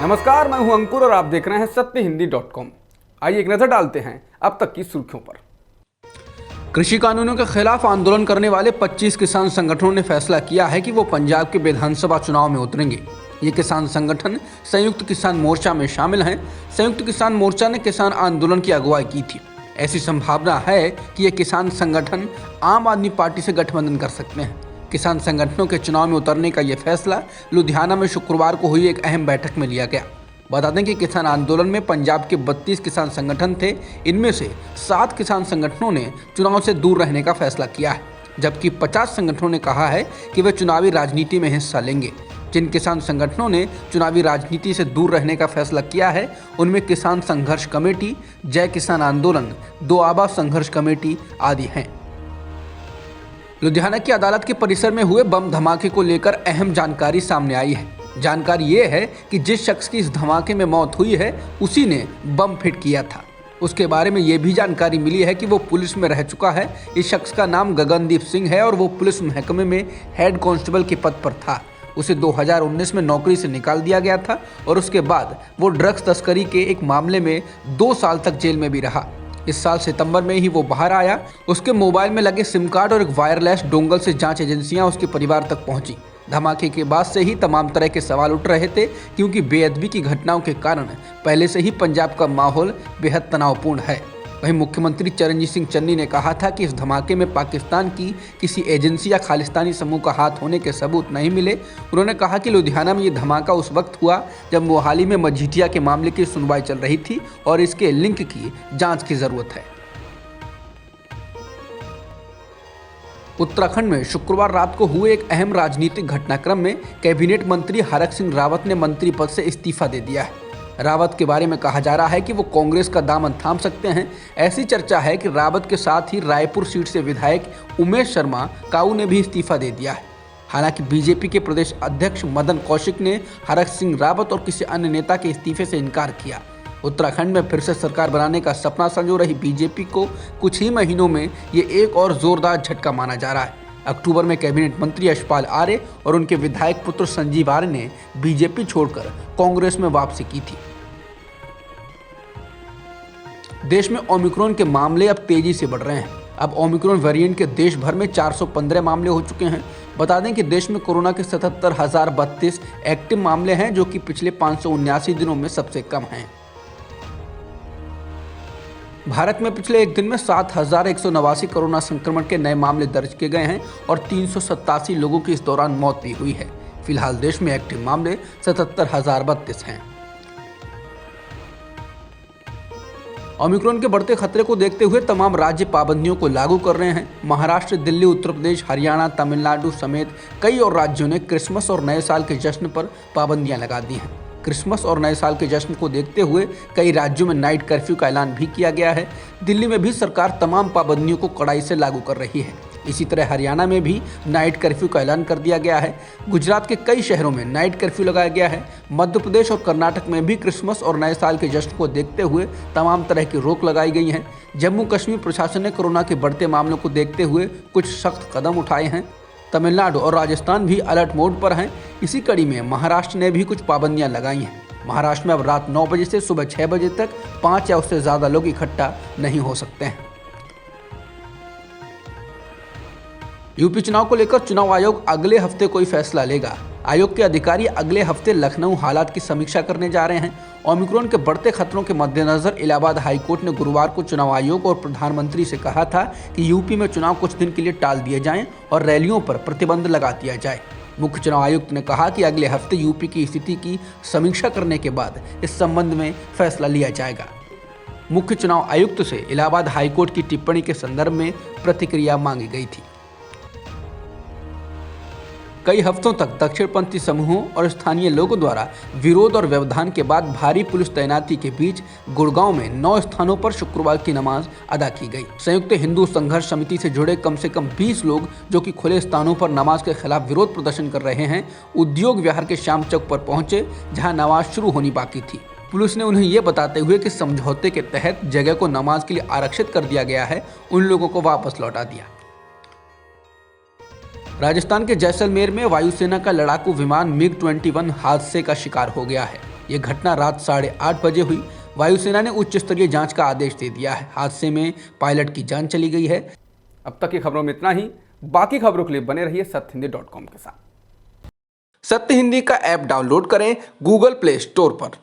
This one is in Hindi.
नमस्कार, मैं हूं अंकुर और आप देख रहे हैं सत्यहिंदी.com। आइए एक नजर डालते हैं अब तक की सुर्खियों पर। कृषि कानूनों के खिलाफ आंदोलन करने वाले 25 किसान संगठनों ने फैसला किया है कि वो पंजाब के विधानसभा चुनाव में उतरेंगे। ये किसान संगठन संयुक्त किसान मोर्चा में शामिल हैं। संयुक्त किसान मोर्चा ने किसान आंदोलन की अगुवाई की थी। ऐसी संभावना है कि ये किसान संगठन आम आदमी पार्टी से गठबंधन कर सकते हैं। किसान संगठनों के चुनाव में उतरने का यह फैसला लुधियाना में शुक्रवार को हुई एक अहम बैठक में लिया गया। बता दें कि किसान आंदोलन में पंजाब के 32 किसान संगठन थे। इनमें से 7 किसान संगठनों ने चुनाव से दूर रहने का फैसला किया है, जबकि 50 संगठनों ने कहा है कि वे चुनावी राजनीति में हिस्सा लेंगे। जिन किसान संगठनों ने चुनावी राजनीति से दूर रहने का फैसला किया है उनमें किसान संघर्ष कमेटी, जय किसान आंदोलन, दोआबा संघर्ष कमेटी आदि हैं। लुधियाना की अदालत के परिसर में हुए बम धमाके को लेकर अहम जानकारी सामने आई है। जानकारी ये है कि जिस शख्स की इस धमाके में मौत हुई है उसी ने बम फिट किया था। उसके बारे में ये भी जानकारी मिली है कि वो पुलिस में रह चुका है। इस शख्स का नाम गगनदीप सिंह है और वो पुलिस महकमे में हेड कांस्टेबल के पद पर था। उसे 2019 में नौकरी से निकाल दिया गया था और उसके बाद वो ड्रग्स तस्करी के एक मामले में 2 साल तक जेल में भी रहा। इस साल सितंबर में ही वो बाहर आया। उसके मोबाइल में लगे सिम कार्ड और एक वायरलेस डोंगल से जांच एजेंसियां उसके परिवार तक पहुंची। धमाके के बाद से ही तमाम तरह के सवाल उठ रहे थे, क्योंकि बेअदबी की घटनाओं के कारण पहले से ही पंजाब का माहौल बेहद तनावपूर्ण है। वहीं मुख्यमंत्री चरणजीत सिंह चन्नी ने कहा था कि इस धमाके में पाकिस्तान की किसी एजेंसी या खालिस्तानी समूह का हाथ होने के सबूत नहीं मिले। उन्होंने कहा कि लुधियाना में ये धमाका उस वक्त हुआ जब मोहाली में मजीठिया के मामले की सुनवाई चल रही थी और इसके लिंक की जांच की जरूरत है। उत्तराखंड में शुक्रवार रात को हुए एक अहम राजनीतिक घटनाक्रम में कैबिनेट मंत्री हरक सिंह रावत ने मंत्री पद से इस्तीफा दे दिया है। रावत के बारे में कहा जा रहा है कि वो कांग्रेस का दामन थाम सकते हैं। ऐसी चर्चा है कि रावत के साथ ही रायपुर सीट से विधायक उमेश शर्मा काऊ ने भी इस्तीफा दे दिया है। हालांकि बीजेपी के प्रदेश अध्यक्ष मदन कौशिक ने हरक सिंह रावत और किसी अन्य नेता के इस्तीफे से इनकार किया। उत्तराखंड में फिर से सरकार बनाने का सपना संजो रही बीजेपी को कुछ ही महीनों में ये एक और जोरदार झटका माना जा रहा है। अक्टूबर में कैबिनेट मंत्री यशपाल आर्य और उनके विधायक पुत्र संजीव आर्य ने बीजेपी छोड़कर कांग्रेस में वापसी की थी। देश में ओमिक्रॉन के मामले अब तेजी से बढ़ रहे हैं। अब ओमिक्रॉन वेरिएंट के देश भर में 415 मामले हो चुके हैं। बता दें कि देश में कोरोना के 77,032 एक्टिव मामले हैं, जो कि पिछले 579 दिनों में सबसे कम हैं। भारत में पिछले एक दिन में 7,189 कोरोना संक्रमण के नए मामले दर्ज किए गए हैं और 387 लोगों की इस दौरान मौत भी हुई है। फिलहाल देश में एक्टिव मामले 77,032 हैं। ओमिक्रॉन के बढ़ते खतरे को देखते हुए तमाम राज्य पाबंदियों को लागू कर रहे हैं। महाराष्ट्र, दिल्ली, उत्तर प्रदेश, हरियाणा, तमिलनाडु समेत कई और राज्यों ने क्रिसमस और नए साल के जश्न पर पाबंदियां लगा दी हैं। क्रिसमस और नए साल के जश्न को देखते हुए कई राज्यों में नाइट कर्फ्यू का ऐलान भी किया गया है। दिल्ली में भी सरकार तमाम पाबंदियों को कड़ाई से लागू कर रही है। इसी तरह हरियाणा में भी नाइट कर्फ्यू का ऐलान कर दिया गया है। गुजरात के कई शहरों में नाइट कर्फ्यू लगाया गया है। मध्य प्रदेश और कर्नाटक में भी क्रिसमस और नए साल के जश्न को देखते हुए तमाम तरह की रोक लगाई गई है। जम्मू कश्मीर प्रशासन ने कोरोना के बढ़ते मामलों को देखते हुए कुछ सख्त कदम उठाए हैं। तमिलनाडु और राजस्थान भी अलर्ट मोड पर हैं। इसी कड़ी में महाराष्ट्र ने भी कुछ पाबंदियां लगाई हैं। महाराष्ट्र में अब रात 9 बजे से सुबह 6 बजे तक 5 या उससे ज़्यादा लोग इकट्ठा नहीं हो सकते हैं। यूपी चुनाव को लेकर चुनाव आयोग अगले हफ्ते कोई फैसला लेगा। आयोग के अधिकारी अगले हफ्ते लखनऊ हालात की समीक्षा करने जा रहे हैं। ओमिक्रॉन के बढ़ते खतरों के मद्देनजर इलाहाबाद हाईकोर्ट ने गुरुवार को चुनाव आयोग और प्रधानमंत्री से कहा था कि यूपी में चुनाव कुछ दिन के लिए टाल दिए जाएं और रैलियों पर प्रतिबंध लगा दिया जाए। मुख्य चुनाव आयुक्त ने कहा कि अगले हफ्ते यूपी की स्थिति की समीक्षा करने के बाद इस संबंध में फैसला लिया जाएगा। मुख्य चुनाव आयुक्त से इलाहाबाद हाईकोर्ट की टिप्पणी के संदर्भ में प्रतिक्रिया मांगी गई थी। कई हफ्तों तक दक्षिणपंथी समूहों और स्थानीय लोगों द्वारा विरोध और व्यवधान के बाद भारी पुलिस तैनाती के बीच गुड़गांव में 9 स्थानों पर शुक्रवार की नमाज अदा की गई। संयुक्त हिंदू संघर्ष समिति से जुड़े कम से कम 20 लोग, जो कि खुले स्थानों पर नमाज के खिलाफ विरोध प्रदर्शन कर रहे हैं, उद्योग विहार के श्याम चौक पर पहुंचे, जहां नमाज शुरू होनी बाकी थी। पुलिस ने उन्हें ये बताते हुए कि समझौते के तहत जगह को नमाज के लिए आरक्षित कर दिया गया है, उन लोगों को वापस लौटा दिया। राजस्थान के जैसलमेर में वायुसेना का लड़ाकू विमान मिग 21 हादसे का शिकार हो गया है। ये घटना रात 8:30 बजे हुई। वायुसेना ने उच्च स्तरीय जांच का आदेश दे दिया है। हादसे में पायलट की जान चली गई है। अब तक की खबरों में इतना ही। बाकी खबरों के लिए बने रहिए सत्यहिंदी.com के साथ। सत्य हिंदी का ऐप डाउनलोड करें गूगल प्ले स्टोर पर।